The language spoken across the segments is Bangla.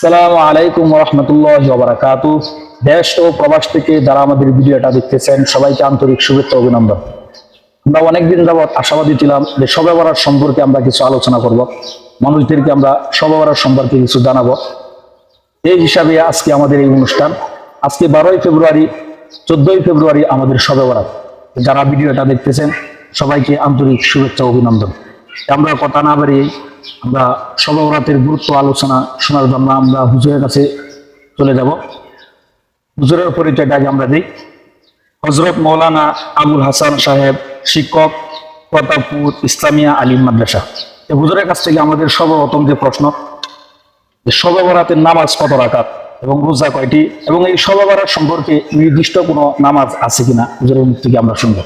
আসসালামু আলাইকুম রহমতুল্লাহ বারাকাতু। দেশ ও প্রবাস থেকে যারা আমাদের ভিডিওটা দেখতেছেন সবাইকে আন্তরিক শুভেচ্ছা অভিনন্দন। আমরা অনেকদিন যাবৎ আশাবাদী ছিলাম যে শবে বরাত সম্পর্কে আমরা কিছু আলোচনা করব, মানুষদেরকে আমরা শবে বরাত সম্পর্কে কিছু জানাবো। এই হিসাবে আজকে আমাদের এই অনুষ্ঠান। আজকে 12ই ফেব্রুয়ারি, 14ই ফেব্রুয়ারি আমাদের শবে বরাত। যারা ভিডিওটা দেখতেছেন সবাইকে আন্তরিক শুভেচ্ছা অভিনন্দন। আমরা কথা না বাড়িয়ে আমরা শবে বরাতের গুরুত্ব আলোচনা শোনার জন্য আমরা হুজুরের কাছে চলে যাব। হুজুরের পরিচয়টা আগে আমরা দিই। হজরত মৌলানা আবুল হাসান সাহেব, শিক্ষক, প্রতাপপুর ইসলামিয়া আলিম মাদ্রাসা। এই হুজুরের কাছ থেকে আমাদের সর্বপ্রথম যে প্রশ্ন, যে শবে বরাতের নামাজ কত রাকাত এবং রোজা কয়টি, এবং এই শবে বরাত সম্পর্কে নির্দিষ্ট কোনো নামাজ আছে কিনা, হুজুরের মুখ থেকে আমরা শুনবো।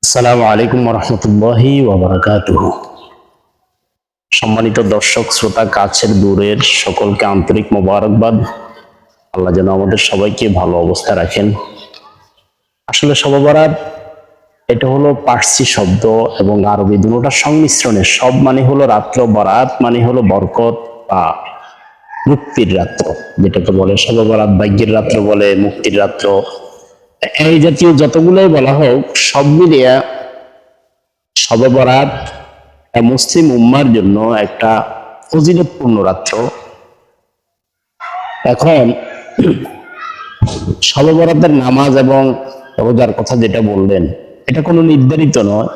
আসসালামু আলাইকুম রহমতুল্লাহি ওয়া বারাকাতুহু। সম্মানিত দর্শক শ্রোতা, কাছের দূরের সকলকে আন্তরিক মোবারকবাদ। আল্লাহ যেন আমাদের সবাইকে ভালো অবস্থায় রাখেন। আসলে শবে বরাত এটা হলো পার্সি শব্দ এবং আরবি দুটোটার সংমিশ্রণে। সব মানে হলো রাত্র, বরাত মানে হলো বরকত বা মুক্তির রাত্র, যেটাকে বলে শবে বরাত। ভাগ্যের রাত্র বলে, মুক্তির রাত্র, এই জাতীয় যতগুলোই বলা হোক, সব মিলিয়ে শবে বরাত মুসলিম উম্মার জন্য একটা ফজিলতপূর্ণ রাত্র। এখন শবে বরাতের নামাজ এবং রোজার কথা যেটা বললেন, এটা কোনো নির্ধারিত নয়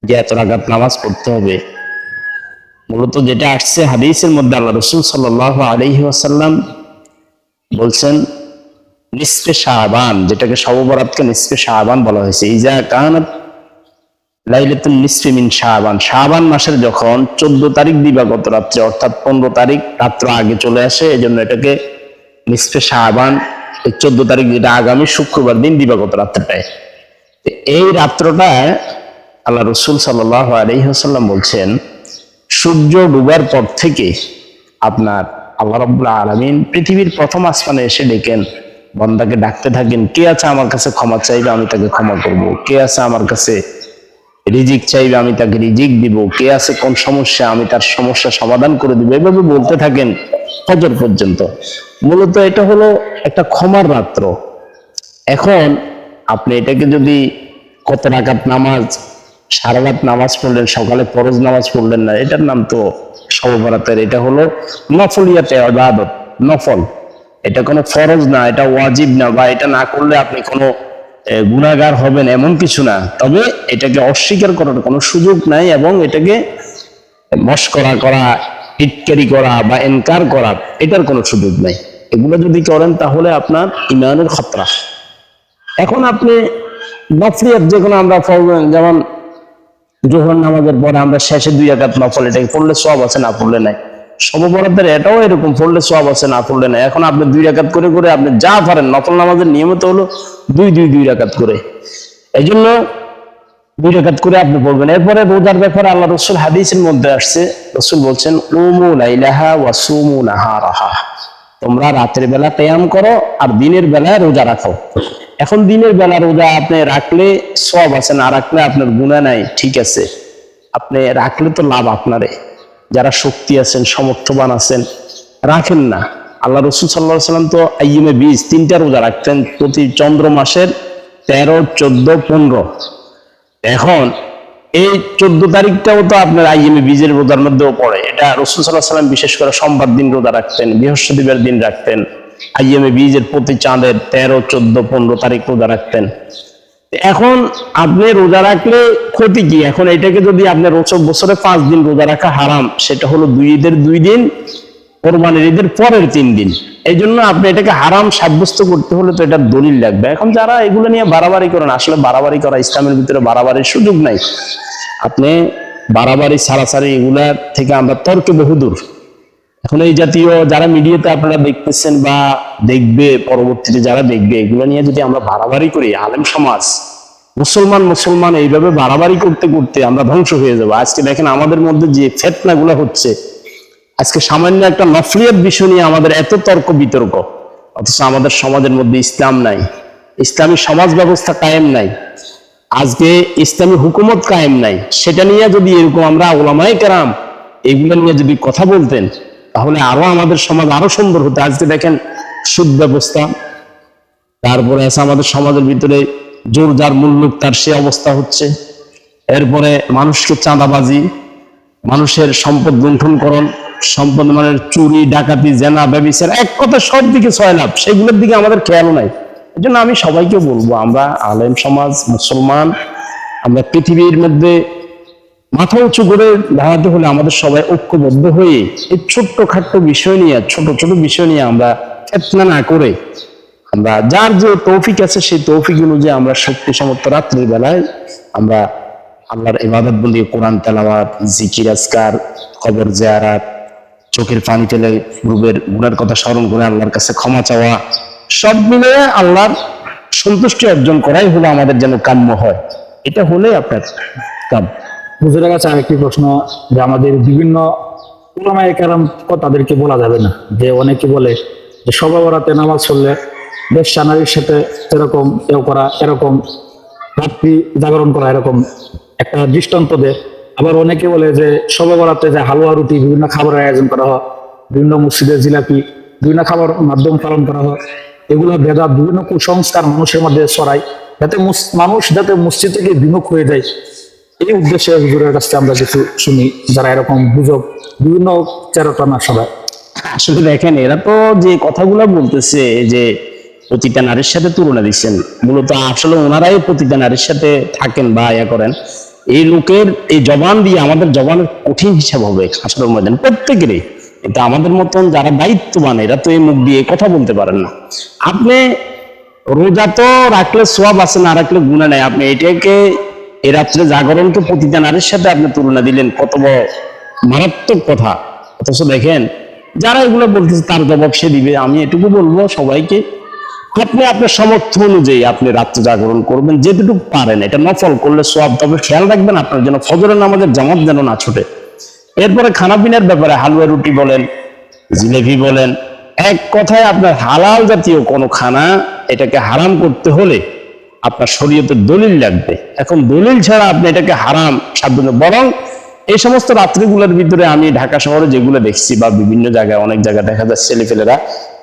যে এত রাকাত নামাজ পড়তে হবে। মূলত যেটা আসছে হাদিসের মধ্যে, আল্লাহ রাসূল সাল্লাল্লাহু আলাইহি ওয়াসাল্লাম বলছেন নিসফে শাবান, যেটাকে শবে বরাতকে নিসফে শাবান বলা হয়েছে। ইজা কানাত লাইলাতুন নিসফি মিন শাবান, শাবান মাসের যখন 14 তারিখ দিবাগত রাত্রে, অর্থাৎ 15 তারিখ রাত্র আগে চলে আসে, এজন্য এটাকে নিসফে শাবান। এই 14 তারিখ, যেটা আগামী শুক্রবার দিন দিবাগত রাত্রটায়, এই রাত্রটায় আল্লাহ রাসূল সাল্লাল্লাহু আলাইহি ওয়াসাল্লাম বলছেন সূর্য ডুবার পর থেকে আপনার আল্লাহ রাব্বুল আলামিন পৃথিবীর প্রথম আসমানে এসে ডেকেন, বান্দাকে ডাকতে থাকেন, কে আছে আমার কাছে ক্ষমা চাইবে, আমি তাকে ক্ষমা করব। কে আছে আমার কাছে রিজিক চাইবে, আমি তাকে রিজিক দিব। কে আছে কোন সমস্যা, আমি তার সমস্যা সমাধান করে দিব। এভাবে বলতে থাকেন ফজর পর্যন্ত। মূলত এটা হলো একটা ক্ষমার রাত্র। এখন আপনি এটাকে যদি কত রাকাত নামাজ, সারা রাত নামাজ পড়লেন, সকালে ফরজ নামাজ পড়লেন না, এটার নাম তো শবে বরাতের। এটা হলো নফলিয়াতে ইবাদত, নফল। এটা কোনো ফরজ না, এটা ওয়াজিব না, বা এটা না করলে আপনি কোনো গুনাহগার হবেন এমন কিছু না। তবে এটাকে অস্বীকার করার কোনো সুযোগ নাই, এবং এটাকে মস্করা করা, টিটকারি করা বা এনকার করা, এটার কোনো সুযোগ নাই। এগুলো যদি করেন তাহলে আপনার ইমানের খতরা। এখন আপনি নফলিয়াত যেগুলো আমরা পড়বেন, যেমন জোহর নামাজের পরে আমরা শেষে 2 রাকাত নফল, এটাকে পড়লে সওয়াব আছে, না পড়লে নাই। শবে বরাতের এটাও এরকম, পড়লে সওয়াব আছে, না পড়লে নাই। এখন আপনি 2 রাকাত করে করে আপনি যা পারেন, নফল নামাজের নিয়মিত হলো 2 রাকাত করে, এই জন্য 2 রাকাত করে আপনি পড়বেন। এরপরে রোজার ব্যাপারে আল্লাহ রাসূল হাদিসের মধ্যে আসছে, রাসূল বলছেন উমু লাইলাহা ওয়া সুমু নাহারাহা, তোমরা রাতের বেলা কিয়াম করো আর দিনের বেলা রোজা রাখো। এখন দিনের বেলা রোজা আপনি রাখলে সওয়াব আছে, না রাখলে আপনার গুনাহ নাই, ঠিক আছে। আপনি রাখলে তো লাভ আপনারে। যারা শক্তি আছেন, সমর্থবান আছেন, রাখেন না। আল্লাহ রাসূল সাল্লাল্লাহু আলাইহি ওয়াসাল্লাম তো আইয়ুমে বীজ 3টা রোজা রাখতেন প্রতি চন্দ্র মাসের 13, 14, 15। এখন এই 14 তারিখটাও তো আপনার আইয়ুমে বীজের রোজার মধ্যেও পড়ে। এটা রাসূল সাল্লাল্লাহু আলাইহি ওয়াসাল্লাম বিশেষ করে সোমবার দিন রোজা রাখতেন, বৃহস্পতিবার দিন রাখতেন। আইয়ুমে বীজের প্রতি চাঁদের 13, 14, 15 তারিখ রোজা রাখতেন। এখন আপনি রোজা রাখলে ক্ষতি কি? এখন এটাকে যদি আপনি বছরে 5 দিন রোজা রাখা হারাম, সেটা হলো 2 ঈদের 2 দিন, কোরবানির ঈদের পরের 3 দিন। এই জন্য আপনি এটাকে হারাম সাব্যস্ত করতে হলে তো এটার দলিল লাগবে। এখন যারা এগুলো নিয়ে বাড়াবাড়ি করেন, আসলে বাড়াবাড়ি করা, ইসলামের ভিতরে বাড়াবাড়ির সুযোগ নাই। আপনি বাড়াবাড়ি ছাড়াছাড়ি এগুলা থেকে আমরা তর্কে বহুদূর। এখন এই জাতীয় যারা মিডিয়াতে আপনারা দেখতেছেন বা দেখবে, পরবর্তীতে যারা দেখবে, এগুলো নিয়ে যদি আমরা বাড়াবাড়ি করি, আলেম সমাজ, মুসলমান এইভাবে বাড়াবাড়ি করতে করতে আমরা ধ্বংস হয়ে যাবো। আজকে দেখেন আমাদের মধ্যে যে ফিতনাগুলো হচ্ছে, আজকে সামান্য একটা নফলিয়াত বিষয় নিয়ে আমাদের এত তর্ক বিতর্ক, অথচ আমাদের সমাজের মধ্যে ইসলাম নাই, ইসলামী সমাজ ব্যবস্থা কায়েম নাই, আজকে ইসলামী হুকুমত কায়েম নাই। সেটা নিয়ে যদি এরকম আমরা উলামায়ে কেরাম এগুলো নিয়ে যদি কথা বলতেন তাহলে আরো আমাদের সমাজ আরো সুন্দর হতো। আজকে দেখেন সুদ ব্যবস্থা, তারপরে আছে আমাদের সমাজের ভিতরে জোর যার মূল্য তার সে অবস্থা হচ্ছে। এরপরে মানুষকে চাঁদাবাজি, মানুষের সম্পদ লুণ্ঠনকরণ, সম্পদ মানে চুরি, ডাকাতি, জেনা, ব্যভিচার, এক কথা সব দিকে সয়লাভ, সেগুলোর দিকে আমাদের খেয়ালও নাই। এই জন্য আমি সবাইকে বলবো, আমরা আলেম সমাজ, মুসলমান, আমরা পৃথিবীর মধ্যে মাথা উঁচু করে দাঁড়াতে হলে আমাদের সবাই ঐক্যবদ্ধ হয়ে এই ছোট্ট খাট্ট বিষয় নিয়ে, ছোট ছোট বিষয় নিয়ে আমরা ফিতনা না করে, আমরা যার যে তৌফিক আছে সেই তৌফিক অনুযায়ী আমরা শক্তি সমর্থ রাত্রির বেলায় আমরা আল্লাহর ইবাদত বন্দি, কোরআন তেলাওয়াত, জিকির আজকার, কবর জিয়ারাত, চোখের পানি ফেলে পূর্বের গুনার কথা স্মরণ করে আল্লাহর কাছে ক্ষমা চাওয়া, সব মিলে আল্লাহর সন্তুষ্টি অর্জন করাই হলো আমাদের যেন কাম্য হয়। এটা হলে আপনার কাম। হুজুরের কাছে আরেকটি প্রশ্ন, যে আমাদের বিভিন্ন উলামায়ে কেরাম তাদেরকে বলা যাবে না, যে অনেকে বলে যে শবে বরাতে নামাজ পড়লে বেশ্যা নারীর সাথে এরকম কেউ করা, এরকম রাত্রি জাগরণ করা, এরকম একটা দৃষ্টান্ত দেয়। আবার অনেকে বলে যে শবে বরাতে যে হালুয়া রুটি বিভিন্ন খাবারের আয়োজন করা হয়, বিভিন্ন মসজিদে জিলাপি বিভিন্ন খাবার মাধ্যম পালন করা হয়, এগুলো বেদাত, বিভিন্ন কুসংস্কার মানুষের মধ্যে ছড়ায়, যাতে মানুষ যাতে মসজিদ থেকে বিমুখ হয়ে যায়। এই উদ্দেশ্যে হুজুরের কাছে আমরা কিছু শুনি, যারা এরকম গুজব বিভিন্ন চেরোটানা সবাই। আসলে দেখেন, এরা তো যে কথাগুলো বলতেছে যে প্রতিটা নারীর সাথে তুলনা দিচ্ছেন, মূলত আসলে ওনারাই প্রতিটা নারীর সাথে থাকেন বা ইয়া করেন। এই লোকের এই জবান দিয়ে আমাদের জবানের কঠিন হিসাব হবে আসলে ময়দান প্রত্যেকেরই। এটা আমাদের মতন যারা দায়িত্ববান, এরা তো এই মুখ দিয়ে কথা বলতে পারেন না। আপনি রোজা তো রাখলে সোয়াব আছে, না রাখলে গুনাহ নাই। আপনি এটাকে এই রাত্রে জাগরণকে প্রতিটা নারীর সাথে আপনি তুলনা দিলেন, কত বড় মারাত্মক কথা। অথচ দেখেন যারা এগুলো বলতেছে তার জবাব সে দিবে। আমি এটুকু বলবো সবাইকে, আপনি আপনার সামর্থ্য অনুযায়ী আপনি রাত্রে জাগরণ করবেন, যেটুকু পারেন। এটা নফল করলে সোয়াব, তবে খেয়াল রাখবেন আপনার যেন ফজরের নামাজের জামাত যেন না ছুটে। এরপরে খানা পিনার ব্যাপারে হালুয়া রুটি বলেন, জিলেবি বলেন, এক কথায় আপনার হালাল জাতীয় কোনো খানা, এটাকে হারাম করতে হলে আপনার শরীয়তের দলিল লাগবে। এখন দলিল ছাড়া আপনি এটাকে হারাম সাব্যস্ত, বরং এই সমস্ত রাত্রিগুলোর ভিতরে আমি ঢাকা শহরে যেগুলো দেখছি বা বিভিন্ন জায়গায়, অনেক জায়গায় দেখা যাচ্ছে ছেলেপেলেরা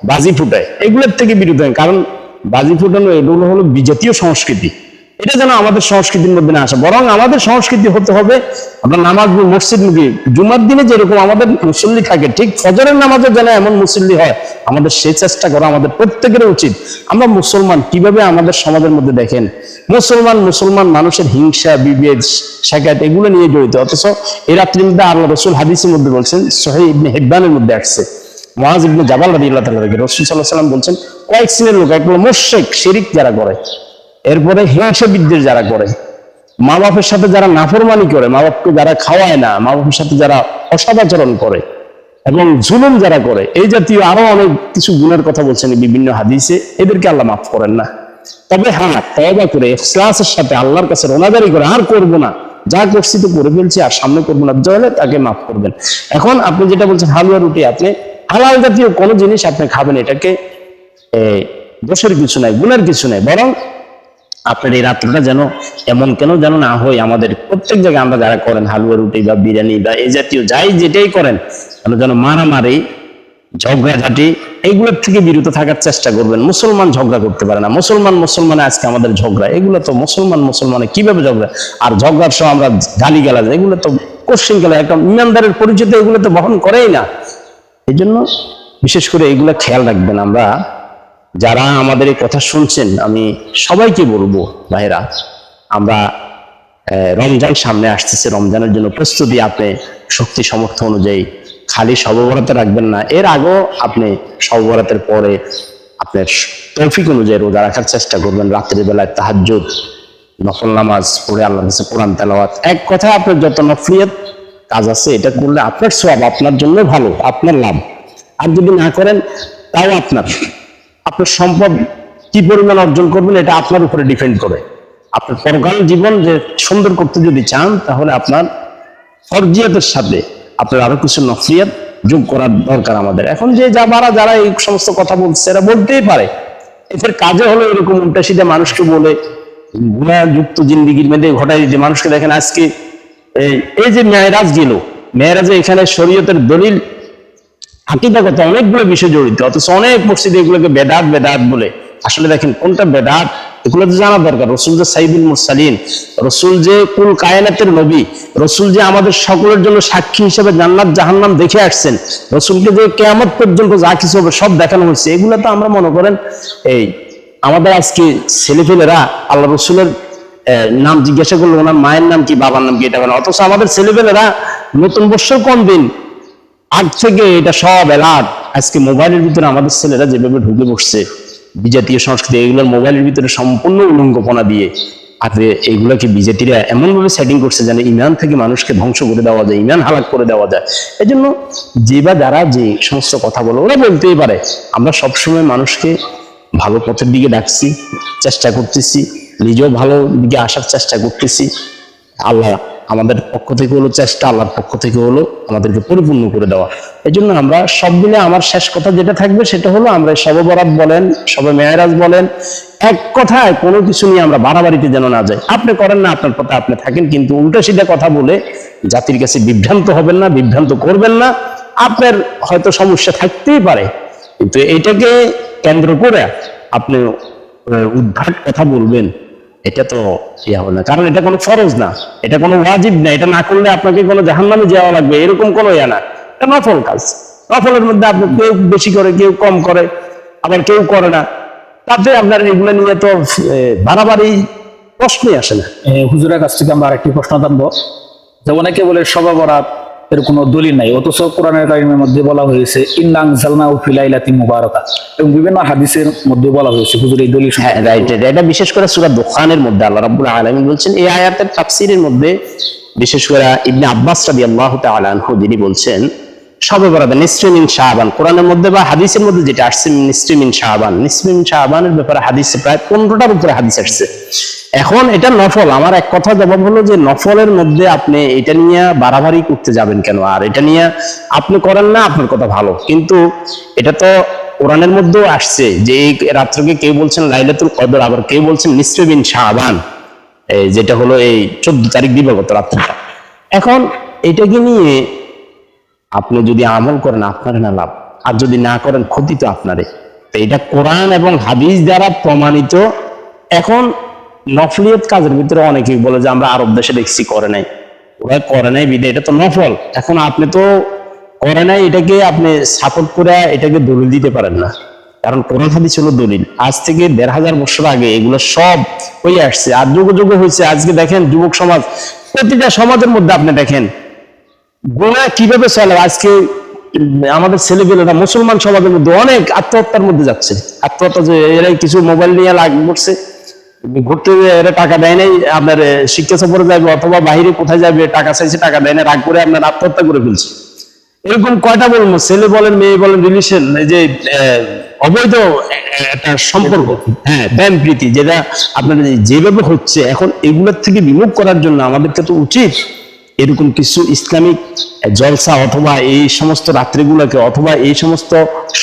বাজি ফুটায়, এগুলোর থেকে বিরত হয়। কারণ বাজি ফুটানো এগুলো হলো বিজাতীয় সংস্কৃতি, এটা যেন আমাদের সংস্কৃতির মধ্যে না আসে। বরং আমাদের সংস্কৃতি হতে হবে আমরা নামাজ মসজিদ মুখী, জুমার দিনে যেরকম আমাদের মুসল্লি থাকে, ঠিক ফজরের নামাজে যেন এমন মুসল্লি হয়, আমাদের সেই চেষ্টা করা আমাদের প্রত্যেকের উচিত। আমরা মুসলমান কিভাবে আমাদের সমাজের মধ্যে দেখেন, মুসলমান মানুষের হিংসা, বিভেদ, শাকাত এগুলো নিয়ে জড়িত। অথচ এই রাত্রির মধ্যে আল্লাহ রাসূল হাদিসের মধ্যে বলছেন, সহিহ ইবনে হিব্বানের মধ্যে আসছে, মুআয ইবনে জাবাল রাদিয়াল্লাহু তাআলা থেকে রাসূল সাল্লাল্লাহু আলাইহি ওয়াসাল্লাম বলছেন, কয়েক শ্রেণীর লোক, এক হলো মুশরিক, শিরিক যারা করে, এরপরে হিংসা বিদ্বেষ যারা করে, মা বাপের সাথে যারা নাফরমানি করে, মা বাপকে যারা খাওয়ায় না, মা বাপের সাথে যারা অসদাচরণ করে এবং জুলুম যারা করে, এই জাতীয় আরো অনেক কিছু গুণের কথা বলছেন বিভিন্ন হাদিসে। এদেরকে আল্লাহ মাফ করেন না। তবে হ্যাঁ, তওবা করে ইখলাসের সাথে আল্লাহর কাছে রোনাজারি করে, আর করব না, যা করছি তো করে ফেলছি, আর সামনে করবো না, তাহলে তাকে মাফ করবেন। এখন আপনি যেটা বলছেন হালুয়া রুটি, আপনি হালাল জাতীয় কোনো জিনিস আপনি খাবেন, এটাকে দোষের কিছু নাই, গুণের কিছু নাই। বরং আপনার এই রাত্রিটা যেন এমন কেন যেন না হয়, আমাদের প্রত্যেক জায়গায় আমরা যারা করেন হালুয়া রুটি বা বিরিয়ানি বা এই জাতীয় যাই যেটাই করেন, যেন মারামারি, ঝগড়াঝাটি এইগুলোর থেকে বিরত থাকার চেষ্টা করবেন। মুসলমান ঝগড়া করতে পারে না, মুসলমানে আজকে আমাদের ঝগড়া, এগুলো তো মুসলমানে কিভাবে ঝগড়া, আর ঝগড়ার সময় আমরা গালিগালাজ, এগুলো তো কোশ্চিন গেলে একটা ইমানদারের পরিচয় এগুলো তো বহন করেই না। এই জন্য বিশেষ করে এগুলো খেয়াল রাখবেন। আমরা যারা আমাদের এই কথা শুনছেন, আমি সবাইকে বলবো, ভাইরা, আমরা রমজান সামনে আসতেছে, রমজানের জন্য প্রস্তুতি আপনি শক্তি সামর্থ্য অনুযায়ী খালি শবে বরাতে রাখবেন না, এর আগেও আপনি শবে বরাতের পরে আপনার তৌফিক অনুযায়ী রোজা রাখার চেষ্টা করবেন। রাত্রির বেলায় তাহাজ্জুদ, নফল নামাজ পড়ে আল্লাহর কাছে কোরআন তেলাওয়াত, এক কথায় আপনার যত নফলিয়াত কাজ আছে এটা করলে আপনার সওয়াব, আপনার জন্য ভালো, আপনার লাভ। আর যদি না করেন তাও আপনার সম্পদ কি পরিমাণ অর্জন করবেন এটা আপনার উপরে ডিপেন্ড করে। আপনার পরকাল জীবন যে সুন্দর করতে যদি চান, তাহলে আপনার ফরজিয়াতের সাথে আপনার আরো কিছু নফলিয়াত যোগ করার দরকার আমাদের। এখন যে যারা এই সমস্ত কথা বলছে, এরা বলতেই পারে, এদের কাজে হলো এরকম উল্টা সিধা মানুষকে বলে গুণাযুক্ত জিন্দিগির মধ্যে ঘটাই দিতে। মানুষকে দেখেন আজকে এই যে মেয়েরাজ গেল, মেয়েরাজে এখানে শরীয়তের দলিল আকীদাগত অনেকগুলো বিষয় জড়িত, অথচ অনেক মসজিদে এগুলোকে বেদাত বেদাত বলে। আসলে দেখেন কোনটা বেদাত এগুলো তো জানা দরকার। রসুল যে সাইদুল মুরসালিন, রসুল যে কুল কায়নাতের নবী, রসুল যে আমাদের সকলের জন্য সাক্ষী হিসেবে জান্নাত জাহান্নাম দেখে আসছেন, রসুলকে যে কিয়ামত পর্যন্ত যা কিছু হবে সব দেখানো হয়েছে, এগুলো তো আমরা মনে করেন এই আমাদের আজকে ছেলেপেলেরা আল্লাহ রসুলের নাম জিজ্ঞাসা করলো ওনার মায়ের নাম কি বাবার নাম কি এটা বলে, অথচ আমাদের ছেলেপেলেরা নতুন বর্ষর কোন দিন আগ থেকে এটা সব এলাট। আজকে মোবাইলের ভিতরে আমাদের ছেলেরা যেভাবে ঢুকে বসছে বিজাতীয় সংস্কৃতি, এগুলোর মোবাইলের ভিতরে সম্পূর্ণ উলঙ্গপনা দিয়ে, আর এইগুলোকে বিজেপিরা এমন ভাবে সেটিং করছে যেন ইমান থেকে মানুষকে ধ্বংস করে দেওয়া যায়, ইমান হালাক করে দেওয়া যায়। এই জন্য যে বা যারা যে সমস্ত কথা বলে ওরা বলতেই পারে, আমরা সবসময় মানুষকে ভালো পথের দিকে ডাকছি, চেষ্টা করতেছি, নিজেও ভালো দিকে আসার চেষ্টা করতেছি। আল্লাহ আমাদের পক্ষ থেকে হলো চেষ্টা, আল্লাহর পক্ষ থেকে হলো আমাদেরকে পরিপূর্ণ করে দেওয়া। এই জন্য আমরা সব মিলে আমার শেষ কথা যেটা থাকবে সেটা হলো, আমরা শবে বরাত বলেন, শবে মেরাজ বলেন, এক কথায় কোনো কিছু নিয়ে আমরা বাড়াবাড়িতে যেন না যাই। আপনি করেন না, আপনার পথে আপনি থাকেন, কিন্তু উল্টা সিধা কথা বলে জাতির কাছে বিভ্রান্ত হবেন না, বিভ্রান্ত করবেন না। আপনার হয়তো সমস্যা থাকতেই পারে, কিন্তু এইটাকে কেন্দ্র করে আপনি উদ্ভাট কথা বলবেন, এটা তো ইয়া হবে না। কারণ এটা কোনো ফরজ না, এটা কোনো ওয়াজিব না, এটা না করলে আপনাকে কোনো জাহান্নামে যাওয়া লাগবে এরকম কোনো ইয়া না। এটা নফল কাজ, নফলের মধ্যে আপনি কেউ বেশি করে, কেউ কম করে, আবার কেউ করে না, তাতে আপনার এগুলো নিয়ে তো বাড়াবাড়ি প্রশ্নই আসে না। হুজুরের কাছ থেকে আমরা আরেকটি প্রশ্ন জানবো, যে অনেকে বলে শবে বরাত এর কোনো দলিল নাই, অথচ কোরআনের কারিমের মধ্যে বলা হয়েছে ইন্না আনজালনাহু ফি লাইলাতিন মুবারাকা, এবং বিভিন্ন হাদিসের মধ্যে বলা হয়েছে। হুজুর এই দলিল? হ্যাঁ, রাইট। এটা বিশেষ করে সূরা দুখানের মধ্যে আল্লাহ রাব্বুল আলামিন বলছেন, এই আয়াতের তাফসীরের মধ্যে বিশেষ করে ইবনে আব্বাস রাদিয়াল্লাহু তাআলা আনহু যিনি বলছেন শবে বরাত নিসফে মিন শাবান, কোরআনের মধ্যে বা হাদিসের মধ্যে যেটা আসছে নিসফে মিন শাবান, নিসফে মিন শাবানের ব্যাপারে হাদিসে প্রায় 15টার উপরে হাদিস আসছে। এখন এটা নফল। আমার এক কথা জবাব হলো যে নফলের মধ্যে আপনি এটা নিয়ে বাড়াবাড়ি করতে যাবেন কেন? আর এটা নিয়ে আপনি করেন না, আপনার কথা ভালো, কিন্তু এটা তো কোরআনের মধ্যেও আসছে যে এই রাত্রকে কেউ বলছেন লাইলাতুল কদর, আবার কেউ বলছেন নিসফে মিন শাবান, যেটা হলো এই 14 তারিখ দিবাগত রাত্রিটা। এখন এটাকে নিয়ে আপনি যদি আমল করেন আপনার না লাভ, আর যদি না করেন ক্ষতি তো আপনারে। তো এটা কোরআন এবং হাদিস দ্বারা প্রমাণিত। এখন নফলিয়ত কাজের ভিতরে অনেকেই বলে যে আমরা আরব দেশে দেখছি করে নাই, ওরা করে নাই বিদে এটা তো নফল। এখন আপনি তো করে নাই, এটাকে আপনি সাপোর্ট করে এটাকে দলিল দিতে পারেন না, কারণ কোরআন হাদিস হলো দলিল। আজ থেকে 1500 বছর আগে এগুলো সব হয়ে আসছে, আর যুগ যুগ হয়েছে। আজকে দেখেন যুবক সমাজ, প্রতিটা সমাজের মধ্যে আপনি দেখেন গুনাহ কিভাবে চলে। আজকে আমাদের ছেলেপেলেরা মুসলমান সমাজের মধ্যে অনেক আত্মহত্যার মধ্যে যাচ্ছে। আত্মহত্যা যে এরাই কিছু মোবাইল নিয়ে লাগবে করছে, ঘুরতে এরা টাকা দেয় নাই, আপনার শিক্ষা সফরে যাবে অথবা বাহিরে কোথায় যাবে, টাকা চাইছে টাকা দেয় না, রাগ করে আপনার আত্মহত্যা করে ফেলছে। এরকম কয়টা বলবো, ছেলে বলেন মেয়ে বলেন, রিলেশন, এই যে অবৈধ একটা সম্পর্ক, হ্যাঁ প্রেম প্রীতি, যেটা আপনার যেভাবে হচ্ছে এখন, এগুলোর থেকে বিমুখ করার জন্য আমাদেরকে তো উচিত এরকম কিছু ইসলামিক জলসা অথবা এই সমস্ত রাত্রিগুলোকে অথবা এই সমস্ত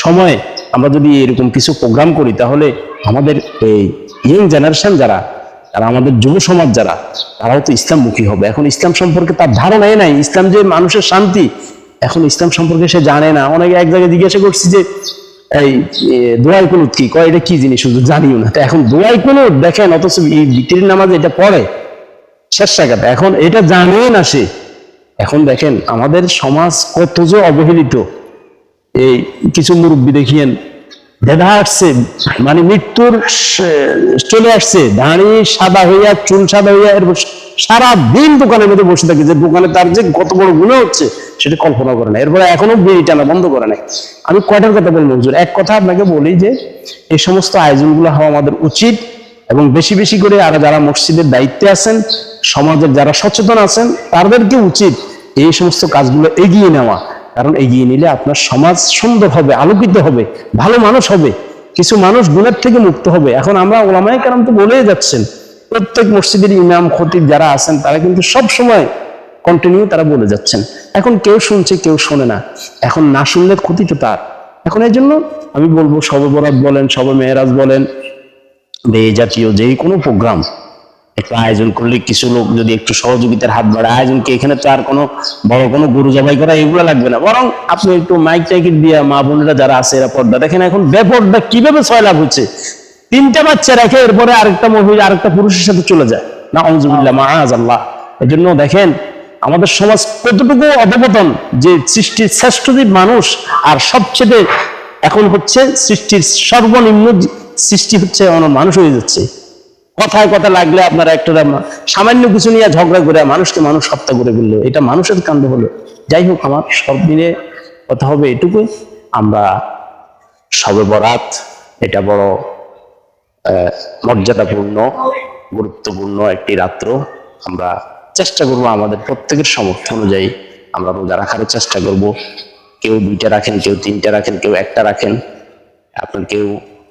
সময়ে আমরা যদি এরকম কিছু প্রোগ্রাম করি, তাহলে আমাদের এই ইয়ং জেনারেশন যারা, তারা আমাদের যুব সমাজ যারা, তারাও তো ইসলামমুখী হবে। এখন ইসলাম সম্পর্কে তার ধারণাই নাই, ইসলাম যে মানুষের শান্তি, এখন ইসলাম সম্পর্কে সে জানে না। অনেকে এক জায়গায় জিজ্ঞাসা করছি যে এই দোয়াই কুনুত কি, কয় এটা কি জিনিস, শুধু জানিও না। এখন দোয়াই কুনুত দেখেন, অথচ এই বিতির নামাজ এটা পড়ে শেষ জায়গাটা, এখন এটা জানে না সে। এখন দেখেন আমাদের সমাজ কত যে অবহেলিত। এই কিছু মুরব্বী দেখিয়েন দেধা আসছে, মানে মৃত্যুর চলে আসছে, দাঁড়িয়ে সাদা হইয়া, চুল সাদা হইয়া সারা দিন দোকানের মধ্যে বসে থাকে, যে দোকানে তার যে কত বড় গুণা হচ্ছে সেটা কল্পনা করে না। এরপরে এখনো বিড়ি টানা বন্ধ করে নাই। আমি কয়টার কথা বলবো হুজুর, এক কথা আপনাকে বলি যে এই সমস্ত আয়োজনগুলো হওয়া আমাদের উচিত, এবং বেশি বেশি করে আর যারা মসজিদের দায়িত্বে আছেন, সমাজের যারা সচেতন আছেন, তাদেরকে উচিত এই সমস্ত কাজগুলো এগিয়ে নেওয়া। কারণ এগিয়ে নিলে আপনার সমাজ সুন্দর হবে, আলোকিত হবে, ভালো মানুষ হবে, কিছু মানুষ গুণের থেকে মুক্ত হবে। এখন আমরা ওলামায়ে কেরাম তো বলেই যাচ্ছেন, প্রত্যেক মসজিদের ইমাম খতিব যারা আছেন তারা কিন্তু সব সময় কন্টিনিউ তারা বলে যাচ্ছেন। এখন কেউ শুনছে কেউ শোনে না, এখন না শুনলে ক্ষতি তো তার। এখন এই জন্য আমি বলবো শবে বরাত বলেন, শবে মেরাজ বলেন, এই জাতীয় যে কোনো প্রোগ্রাম একটু আয়োজন করলে কিছু লোক যদি একটু সহযোগিতার হাত বাড়ায়, আয়োজনকে এখানে তো আর কোনো বড় কোনো গরু জবাই করা এগুলো লাগবে না, বরং আপনি একটু মাইক টাইকিট দিয়ে মা বোনেরা যারা আছে এরা পর্দা দেখেন, এখন বেপর্দা কিভাবে 6 লাখ হচ্ছে, 3টা বাচ্চা রেখে এরপরে আরেকটা মহিলা আরেকটা পুরুষের সাথে চলে যায়, না আউযুবিল্লাহ মাআযাল্লাহ। এই জন্য দেখেন আমাদের সমাজ কতটুকু অধপতন, যে সৃষ্টির শ্রেষ্ঠ জীব মানুষ আর সবচেয়ে এখন হচ্ছে সৃষ্টির সর্বনিম্ন সৃষ্টি হচ্ছে মানুষ হয়ে যাচ্ছে। কথায় কথা লাগলে আপনারা একটা সামান্য কিছু নিয়ে ঝগড়া করে মানুষকে মানুষ হত্যা করে ফেললো, এটা মানুষের কাণ্ড হলো। যাই হোক, আমার সব দিনে কথা হবে এটুকুই, আমরা শবে বরাত এটা বড় মর্যাদাপূর্ণ গুরুত্বপূর্ণ একটি রাত্র। আমরা চেষ্টা করব আমাদের প্রত্যেকের সামর্থ্য অনুযায়ী আমরা রোজা রাখার চেষ্টা করব। কেউ 2টা রাখেন, কেউ 3টা রাখেন, কেউ 1টা রাখেন। আপনার কেউ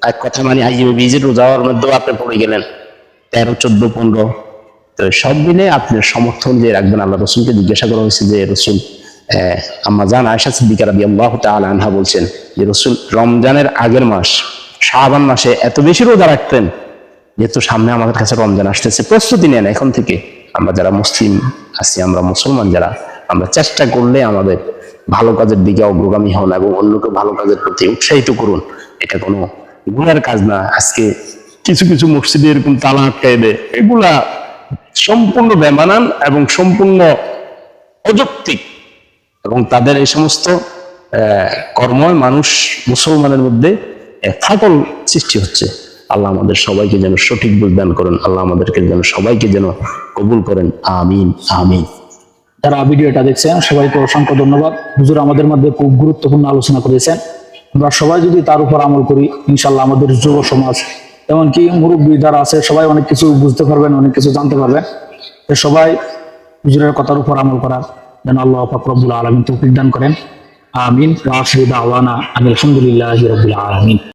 এক কথা মানে আইজিবি বীজের রোজার মধ্যেও আপনি পড়ে গেলেন 13, 14, 15, তো সব মিলে আপনার সমর্থন দিয়ে রাখবেন। আল্লাহ রসুলকে জিজ্ঞাসা করা হয়েছে যে রসুল, আম্মা জান আয়েশা সিদ্দিকা রাদিয়াল্লাহু তাআলা আনহা বলছেন যে রসুল রমজানের আগের মাস শাবান মাসে এত বেশি রোজা রাখতেন, যেহেতু সামনে আমাদের কাছে রমজান আসতেছে, প্রস্তুতি নেন এখন থেকে। আমরা যারা মুসলিম আছি, আমরা মুসলমান যারা, আমরা চেষ্টা করলে আমাদের ভালো কাজের দিকে অগ্রগামী হন এবং অন্যকে ভালো কাজের প্রতি উৎসাহিত করুন। এটা কোনো গুনার কাজ না। আজকে কিছু কিছু মসজিদে এরকম তালা আটকাই দেয়, এগুলা সম্পূর্ণ বেমানান এবং সম্পূর্ণ অযৌক্তিক, এবং তাদের এই সমস্ত কর্ময় মানুষ মুসলমানের মধ্যে ফাটল সৃষ্টি হচ্ছে। আল্লাহ আমাদের সবাইকে যেন সঠিক বুঝ দান করেন, আল্লাহ আমাদেরকে যেন সবাইকে যেন কবুল করেন, আমিন আমিন। যারা ভিডিওটা দেখছেন সবাইকে অসংখ্য ধন্যবাদ। হুজুর আমাদের মধ্যে খুব গুরুত্বপূর্ণ আলোচনা করেছেন। আমরা সবাই যদি তার উপর আমল করি, ইনশাল্লাহ আমাদের যুব সমাজ এমনকি মুরব্বী যারা আছে সবাই অনেক কিছু বুঝতে পারবেন, অনেক কিছু জানতে পারবেন। সবাই হুজুরের কথার উপর আমল করার যেন আল্লাহ পাক রব্বুল আলামিন তৌফিক দান করেন, আমিন। ওয়া আখিরু দাওয়ানা আলহামদুলিল্লাহি রাব্বিল আলামিন।